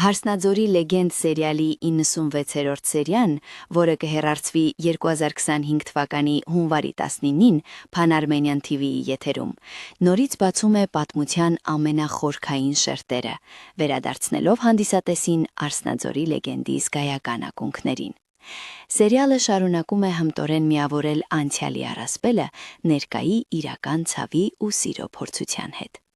Հարսնաձորի լեգենդ սերիալի 96-րդ սերիան, որը կհեռարձվի 2025 թվականի հունվարի 19-ին Pan-Armenian TV-ի եթերում, նորից բացում է պատմության ամենախորքային շերտերը, վերադարձնելով հանդիսատեսին Արսնաձորի լեգենդի զգայական ակունքներին։ Սերիալը շարունակում է հմտորեն միավորել անցյալի առասպելը ներկայի իրական ցավի ու սիրո փորձության հետ։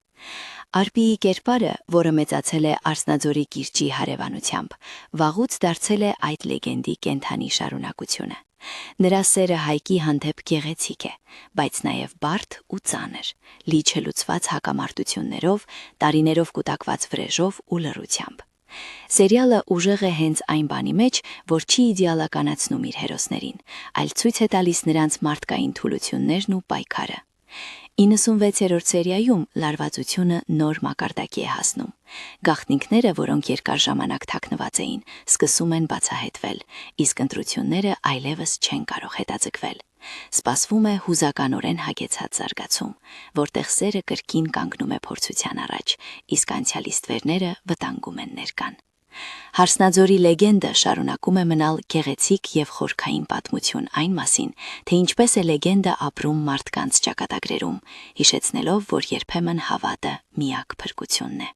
Արպիի կերպարը, որը մեծացել է Արսնաձորի կիրճի հարևանությամբ, վաղուց դարձել է այդ լեգենդի կենդանի շարունակությունը։ Նրա սերը Հայկի հանդեպ գեղեցիկ է, բայց նաև բարդ ու ծանր, լի չլուծված հակամարտություններով, տարիներով կուտակված վրեժով ու լռությամբ։ Սերիալը ուժեղ է հենց այն բանի մեջ, որ չի իդեալականացնում իր հերոսներին, այլ ցույց է տալիս նրանց մարդկային թուլություններն ու պայքարը։ 96-րդ սերիայում լարվածությունը նոր մակարդակի է հասնում։ Գաղտնիքները, որոնք երկար ժամանակ թաքնված էին, սկսում են բացահայտվել, իսկ ընտրությունները այլևս չեն կարող հետաձգվել։ Սպասվում է հուզականորեն հագեցած զարգացում, որտեղ սերը կրկին կանգնում է փորձության առաջ, իսկ անցյալի ստվերները վտանգում են ներկան։ Հարսնաձորի լեգենդը շարունակում է մնալ գեղեցիկ և խորքային պատմություն այն մասին, թե ինչպես է լեգենդը ապրում մարդկանց ճակատագրերում, հիշեցնելով, որ երբեմն հավատը միակ փրկությունն է։